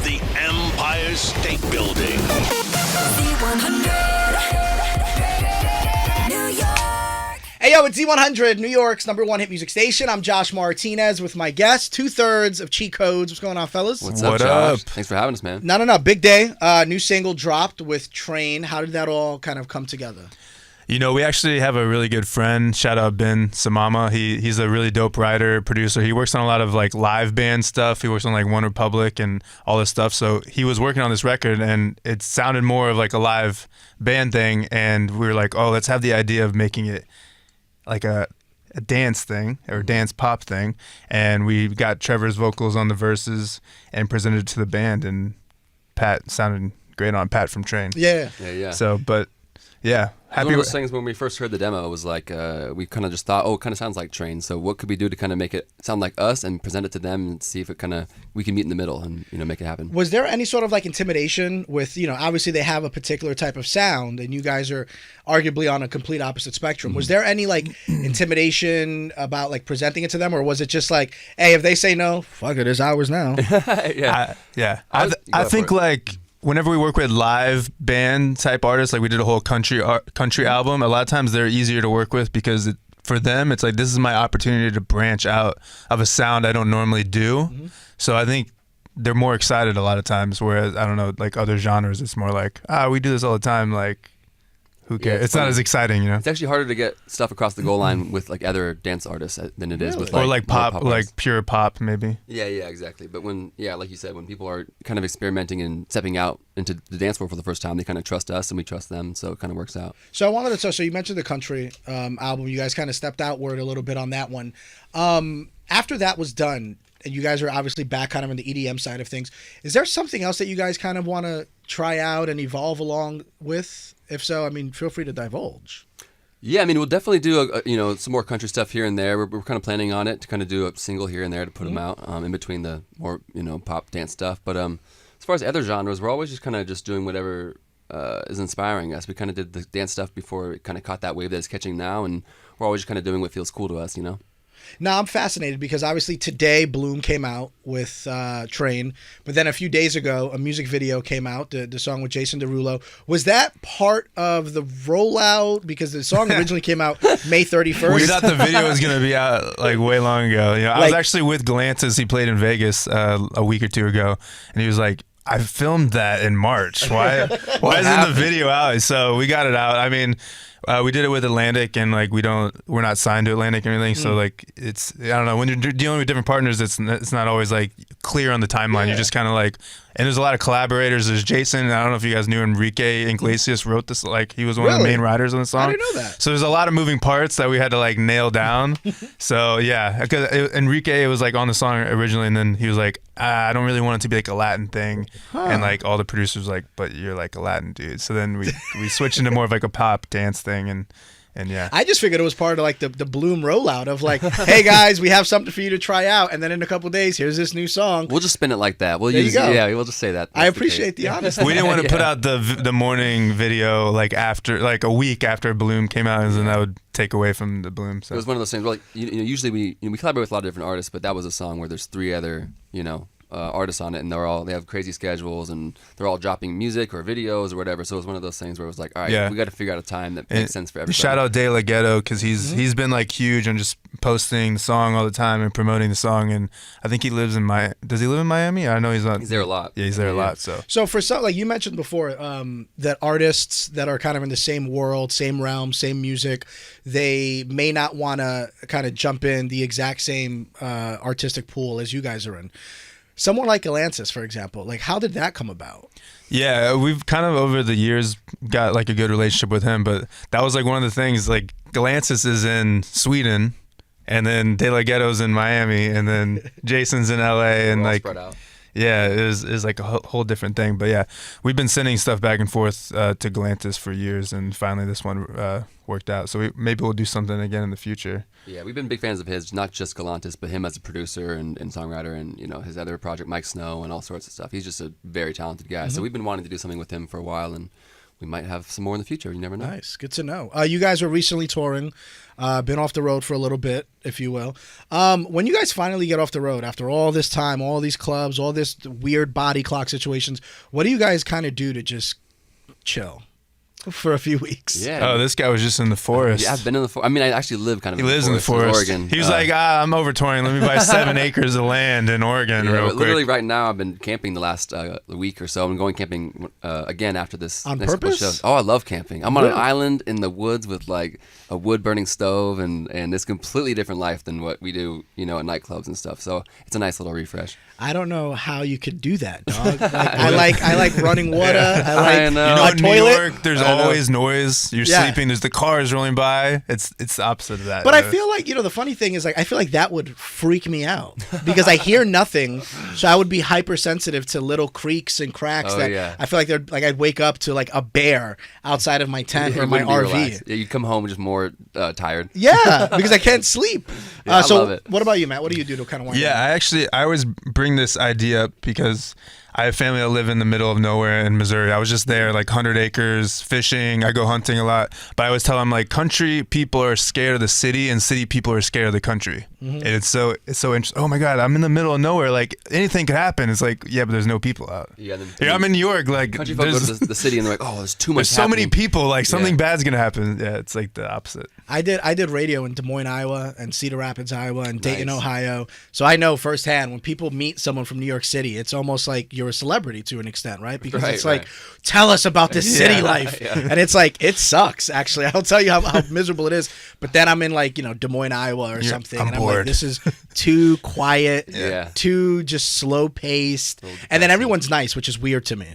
the Empire State Building. Z100 New York. Hey, yo, it's Z100, New York's #1 hit music station. I'm Josh Martinez with my guest, 2/3 of Cheat Codes. What's going on, fellas? What's up, Josh? Thanks for having us, man. No. Big day. New single dropped with Train. How did that all kind of come together? You know, we actually have a really good friend. Shout out Ben Samama. He's a really dope writer, producer. He works on a lot of like live band stuff. He works on like One Republic and all this stuff. So he was working on this record, and it sounded more of like a live band thing. And we were like, oh, let's have the idea of making it like a dance thing or a dance pop thing. And we got Trevor's vocals on the verses and presented it to the band. And Pat sounded great on Pat from Train. Yeah. So, but yeah. One of those things when we first heard the demo, it was like we kind of just thought, oh, it kind of sounds like Train. So what could we do to kind of make it sound like us and present it to them and see if it kind of we can meet in the middle and make it happen. Was there any sort of like intimidation with obviously they have a particular type of sound and you guys are arguably on a complete opposite spectrum. Was there any like intimidation about like presenting it to them, or was it just like, hey, if they say no, fuck it, it's ours now? I think like whenever we work with live band type artists, like we did a whole country album, a lot of times they're easier to work with because for them it's like, this is my opportunity to branch out of a sound I don't normally do. So I think they're more excited a lot of times, whereas I don't know, like other genres it's more like, we do this all the time, like who cares? Yeah, it's not as exciting, It's actually harder to get stuff across the goal line with like other dance artists than it is with like, or like pop artists. like pure pop maybe. Yeah, exactly. But when like you said, when people are kind of experimenting and stepping out into the dance floor for the first time, they kind of trust us and we trust them, so it kind of works out. So I wanted to so you mentioned the country album. You guys kind of stepped outward a little bit on that one. After that was done, and you guys are obviously back kind of on the EDM side of things, is there something else that you guys kind of want to try out and evolve along with? If so, I mean, feel free to divulge. Yeah, I mean, we'll definitely do some more country stuff here and there. We're kind of planning on it to kind of do a single here and there to put them out in between the more pop dance stuff. But as far as other genres, we're always just kind of just doing whatever is inspiring us. We kind of did the dance stuff before it kind of caught that wave that it's catching now, and we're always just kind of doing what feels cool to us, Now, I'm fascinated because obviously today Bloom came out with Train, but then a few days ago a music video came out, the song with Jason Derulo. Was that part of the rollout? Because the song originally came out May 31st. We thought the video was going to be out like way long ago. I was actually with Galantis. He played in Vegas a week or two ago, and he was like, I filmed that in March. Why isn't the video out? So we got it out. I mean, we did it with Atlantic, and like we're not signed to Atlantic or anything. So like I don't know, when you're dealing with different partners, it's not always like clear on the timeline. You're just kind of like, and there's a lot of collaborators. There's Jason. I don't know if you guys knew Enrique Iglesias wrote this. Like he was one of the main writers on the song. I didn't know that. So there's a lot of moving parts that we had to like nail down. So yeah, because Enrique was like on the song originally, and then he was like, I don't really want it to be like a Latin thing. And like all the producers were like, but you're like a Latin dude. So then we switched into more of like a pop dance thing, and yeah. I just figured it was part of like the Bloom rollout of like, hey guys, we have something for you to try out, and then in a couple of days, here's this new song. We'll just spin it like that. We'll there use you go. Yeah, we'll just say that. I appreciate the honesty. We didn't want to put out the morning video like after like a week after Bloom came out, and then that would take away from the Bloom. So it was one of those things where like usually we collaborate with a lot of different artists, but that was a song where there's 3 other artists on it, and they have crazy schedules, and they're all dropping music or videos or whatever. So it was one of those things where it was like, all right, we got to figure out a time that makes sense for everybody. Shout out De La Ghetto, because he's been like huge on just posting the song all the time and promoting the song. And I think he lives in does he live in Miami? I know he's not. He's there a lot. Yeah, he's there a lot. So for some, like you mentioned before, that artists that are kind of in the same world, same realm, same music, they may not want to kind of jump in the exact same artistic pool as you guys are in. Someone like Galantis, for example, like how did that come about? Yeah, we've kind of over the years got like a good relationship with him, but that was like one of the things. Like Galantis is in Sweden, and then De La Ghetto's in Miami, and then Jason's in LA, and like spread out. Yeah, it was like a whole different thing. But yeah, we've been sending stuff back and forth to Galantis for years, and finally this one worked out. So maybe we'll do something again in the future. Yeah, we've been big fans of his, not just Galantis, but him as a producer and songwriter, and his other project, Mike Snow, and all sorts of stuff. He's just a very talented guy. So we've been wanting to do something with him for a while, and we might have some more in the future. You never know. Nice, good to know. You guys were recently touring, been off the road for a little bit, if you will. When you guys finally get off the road after all this time, all these clubs, all this weird body clock situations, what do you guys kind of do to just chill for a few weeks? Yeah. Oh, this guy was just in the forest. Yeah, I've been in the forest. I mean, I actually live kind of He lives in the forest. Oregon. He was like, I'm over touring. Let me buy 7 acres of land in Oregon real quick. Literally right now, I've been camping the last week or so. I'm going camping again after this. On next purpose? show. Oh, I love camping. I'm on an island in the woods with like a wood-burning stove, and it's completely different life than what we do, at nightclubs and stuff. So it's a nice little refresh. I don't know how you could do that, dog. Like, I like running water. I like know. a New toilet. York, there's always noise. You're sleeping. There's the cars rolling by. It's the opposite of that. But I feel like, the funny thing is, like, I feel like that would freak me out because I hear nothing, so I would be hypersensitive to little creaks and cracks. I feel like I'd wake up to like a bear outside of my tent or my RV. Relaxed. Yeah, you come home just more tired. Yeah, because I can't sleep. I so love it. what about you, Matt? What do you do to kind of wind down? I always bring this idea up because I have family that live in the middle of nowhere in Missouri. I was just there, like 100 acres, fishing. I go hunting a lot. But I always tell them, like, country people are scared of the city and city people are scared of the country. Mm-hmm. And it's so interesting. Oh, my God, I'm in the middle of nowhere. Like, anything could happen. It's like, yeah, but there's no people out. Yeah, I'm in New York. Like, country folk go to the city and they're like, oh, there's too much There's so many people. Like, something bad's going to happen. Yeah, it's like the opposite. I did radio in Des Moines, Iowa, and Cedar Rapids, Iowa, and Dayton, Ohio. So I know firsthand when people meet someone from New York City, it's almost like you're a celebrity to an extent, right? Because it's like, tell us about this city life. Yeah. And it's like, it sucks, actually. I'll tell you how miserable it is. But then I'm in like, Des Moines, Iowa or something. I'm bored. Like, this is too quiet, too just slow paced. And then everyone's nice, which is weird to me.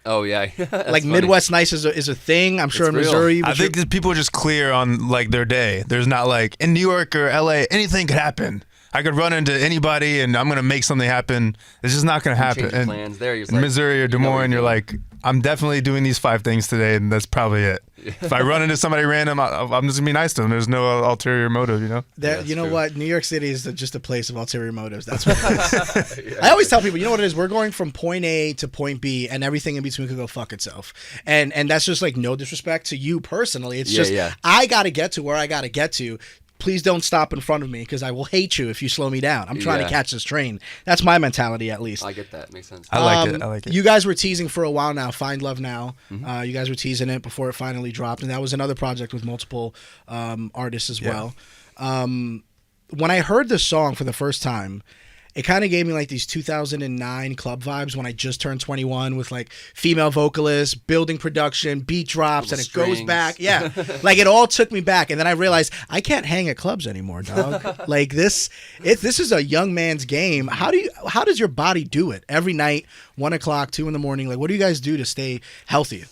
Oh yeah, like funny. Midwest nice is a thing. I'm sure in Missouri. I think that people are just clear on like their day. There's not like in New York or LA, anything could happen. I could run into anybody and I'm gonna make something happen. It's just not gonna happen. And plans there. In Missouri or Des Moines, you're like, I'm definitely doing these 5 things today, and that's probably it. If I run into somebody random, I'm just gonna be nice to them. There's no ulterior motive, You know what? New York City is just a place of ulterior motives. That's what it is. I always tell people, you know what it is? We're going from point A to point B, and everything in between could go fuck itself. And that's just like no disrespect to you personally. It's just I gotta get to where I gotta get to. Please don't stop in front of me because I will hate you if you slow me down. I'm trying to catch this train. That's my mentality, at least. I get that. Makes sense. I like it. You guys were teasing for a while now, Find Love Now. Mm-hmm. You guys were teasing it before it finally dropped, and that was another project with multiple artists as well. When I heard this song for the first time, it kind of gave me like these 2009 club vibes when I just turned 21 with like female vocalists, building production, beat drops, and it goes back. Yeah. Like it all took me back. And then I realized I can't hang at clubs anymore, dog. Like this is a young man's game. How does your body do it every night, 1 o'clock, 2 in the morning? Like what do you guys do to stay healthy?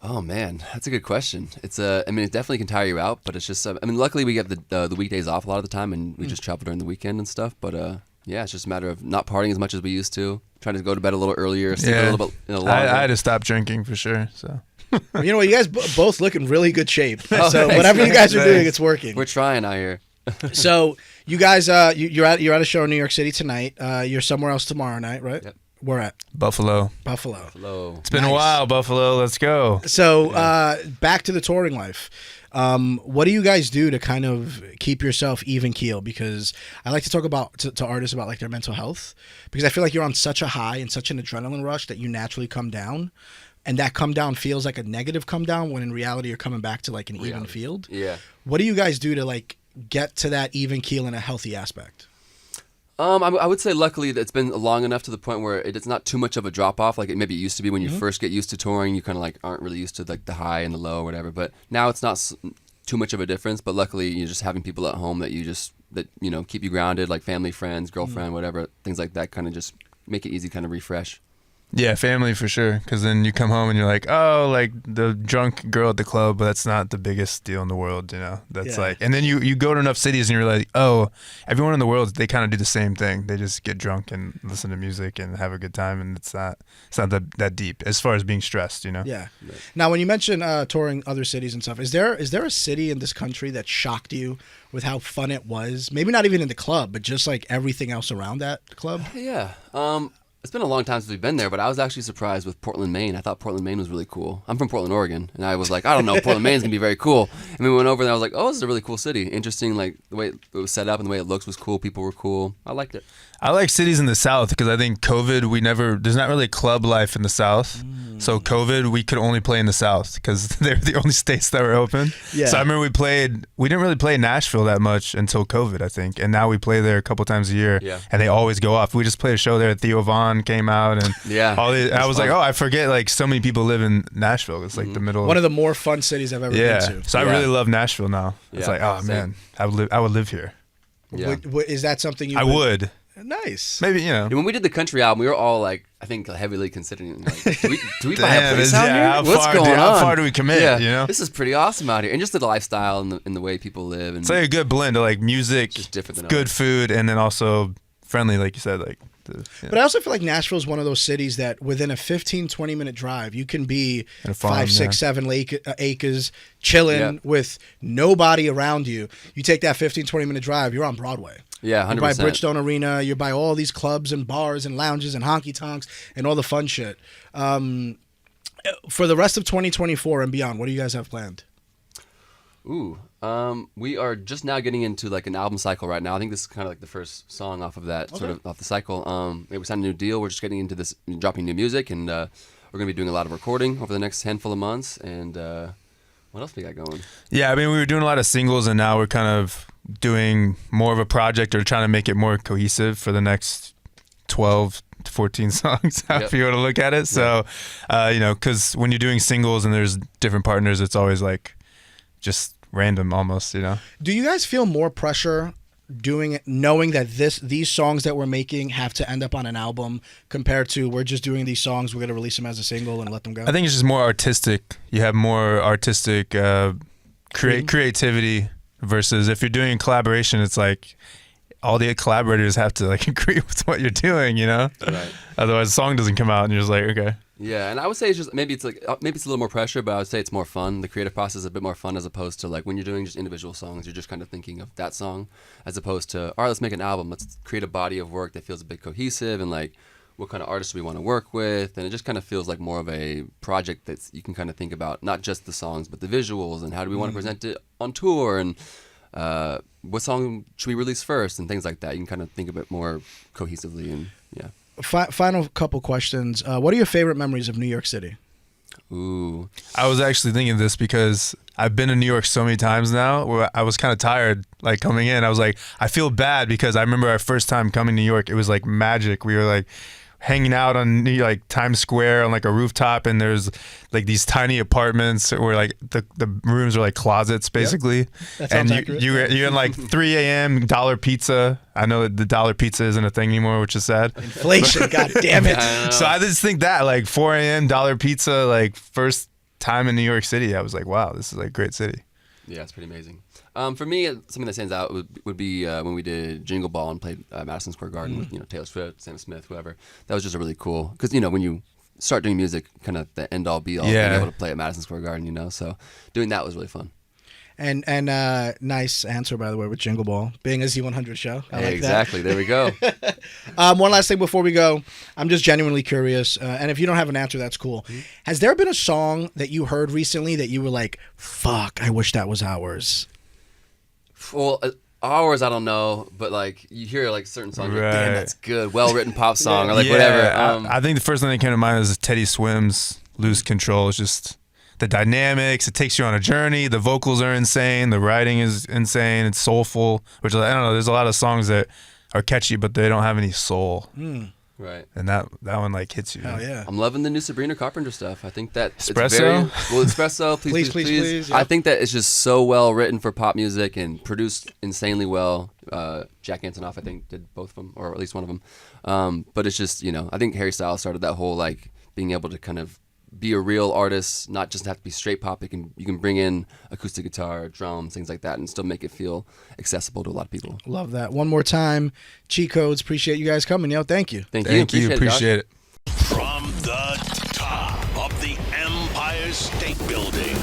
Oh man, that's a good question. It's it definitely can tire you out, but it's just luckily we get the weekdays off a lot of the time, and we just travel during the weekend and stuff. But yeah, it's just a matter of not partying as much as we used to, trying to go to bed a little earlier, sleep a little bit longer. I had to stop drinking for sure. So you know what, you guys both look in really good shape. So whatever you guys are doing, it's working. We're trying out here. So you guys, you're at a show in New York City tonight. You're somewhere else tomorrow night, right? Yep. Where at? Buffalo. It's been a while, Buffalo. Let's go. So back to the touring life. What do you guys do to kind of keep yourself even keel? Because I like to talk about to artists about like their mental health, because I feel like you're on such a high and such an adrenaline rush that you naturally come down, and that come down feels like a negative come down when in reality you're coming back to like an even field. Yeah. What do you guys do to like get to that even keel in a healthy aspect? I would say luckily that it's been long enough to the point where it's not too much of a drop off like it maybe used to be when you first get used to touring. You kind of like aren't really used to like the high and the low or whatever. But now it's not too much of a difference. But luckily you're just having people at home that keep you grounded, like family, friends, girlfriend, whatever, things like that. Kind of just make it easy, kind of refresh. Yeah, family for sure. Because then you come home and you're like, oh, like the drunk girl at the club, but that's not the biggest deal in the world, That's like, and then you go to enough cities and you're like, oh, everyone in the world, they kind of do the same thing. They just get drunk and listen to music and have a good time, and it's not that deep as far as being stressed, Yeah. Right. Now, when you mention touring other cities and stuff, is there a city in this country that shocked you with how fun it was? Maybe not even in the club, but just like everything else around that club. Yeah. It's been a long time since we've been there, but I was actually surprised with Portland, Maine. I thought Portland, Maine was really cool. I'm from Portland, Oregon, and I was like, I don't know, Portland, Maine's gonna be very cool. And we went over there, I was like, oh, this is a really cool city. Interesting, like the way it was set up and the way it looks was cool. People were cool. I liked it. I like cities in the South because I think COVID, there's not really club life in the South. So COVID, we could only play in the South because they're the only states that were open. Yeah. So I remember we didn't really play Nashville that much until COVID, I think. And now we play there a couple times a year. Yeah. And they always go off. We just played a show there. Theo Von came out and I was fun. like, oh, I forget like so many people live in Nashville. It's like the middle. One of the more fun cities I've ever been to. So I really love Nashville now. It's Yeah, like, oh same. man, I would live here. Yeah. Is that something you I would. Nice. Maybe, you know. And when we did the country album, we were all like, I think heavily considering, like, do we buy Damn, a place yeah, out here? how What's far- going dude, on? how far do we commit, Yeah, you know? this is pretty awesome out here, and just the lifestyle and the way people live. And It's like a good blend of like music, just different than good others. food, and then also friendly, like you said. Like, But I also feel like Nashville is one of those cities that within a 15, 20-minute drive, you can be In a farm, 5, 6, yeah. 7 acres chilling Yeah. with nobody around you. You take that 15, 20-minute drive, you're on Broadway. Yeah, You're by 100%. Bridgestone Arena. You're by all these clubs and bars and lounges and honky tonks and all the fun shit. For the rest of 2024 and beyond, what do you guys have planned? Ooh, we are just now getting into like an album cycle right now. I think this is kind of like the first song off of that sort of off the cycle. We signed a new deal. We're just getting into this, dropping new music, and we're gonna be doing a lot of recording over the next handful of months. And what else we got going? yeah, I mean, we were doing a lot of singles, and now we're kind of doing more of a project or trying to make it more cohesive for the next 12 to 14 songs, if you want to look at it. So, you know, because when you're doing singles and there's different partners, it's always like just random almost, you know? Do you guys feel more pressure doing it, knowing that these songs that we're making have to end up on an album compared to we're just doing these songs, we're going to release them as a single and let them go? I think it's just more artistic. You have more artistic creativity versus if you're doing a collaboration, it's like all the collaborators have to like agree with what you're doing, you know? Right. Otherwise the song doesn't come out and you're just like, okay. Yeah, and I would say it's just maybe it's a little more pressure, but I would say it's more fun. The creative process is a bit more fun as opposed to like when you're doing just individual songs, you're just kind of thinking of that song as opposed to, all right, let's make an album. Let's create a body of work that feels a bit cohesive and like what kind of artists do we want to work with, and it just kind of feels like more of a project that you can kind of think about not just the songs but the visuals and how do we want to present it on tour and what song should we release first and things like that. You can kind of think of it more cohesively and yeah. Final couple questions. What are your favorite memories of New York City? Ooh. I was actually thinking of this because I've been in New York so many times now where I was kind of tired like coming in. I was like, I feel bad because I remember our first time coming to New York, it was like magic. We were like hanging out on like Times Square on like a rooftop, and there's like these tiny apartments where like the rooms are like closets basically. That sounds and accurate. you're in like 3 a.m. dollar pizza. I know that the dollar pizza isn't a thing anymore, which is sad. Inflation, god damn it. So I just think that like 4 a.m. dollar pizza, like first time in New York City, I was like, wow, this is like a great city. Yeah, it's pretty amazing. For me, something that stands out would be when we did Jingle Ball and played Madison Square Garden with Taylor Swift, Sam Smith, whoever. That was just a really cool because when you start doing music, kind of the end all be all, being able to play at Madison Square Garden, so doing that was really fun. And nice answer, by the way, with Jingle Ball being a Z100 show. I like Exactly. There we go. that. One last thing before we go. I'm just genuinely curious, and if you don't have an answer, that's cool. Has there been a song that you heard recently that you were like, fuck, I wish that was ours? Well, ours, I don't know, but like you hear like certain songs, like, Right. damn, that's good, well-written pop song, or like whatever. I think the first thing that came to mind is Teddy Swim's Lose Control. It's just the dynamics. It takes you on a journey. The vocals are insane. The writing is insane. It's soulful, which I don't know. There's a lot of songs that are catchy, but they don't have any soul. Right. And that one like hits you. Hell yeah. I'm loving the new Sabrina Carpenter stuff. I think that Espresso? it's very well. Espresso, please. Yep. I think that it's just so well written for pop music and produced insanely well. Jack Antonoff, I think, did both of them, or at least one of them. But it's just I think Harry Styles started that whole like being able to kind of be a real artist, not just have to be straight pop. You can bring in acoustic guitar, drums, things like that, and still make it feel accessible to a lot of people. Love that. One more time, Cheat Codes. Appreciate you guys coming. Thank you. Thank you. Appreciate it. From the top of the Empire State Building.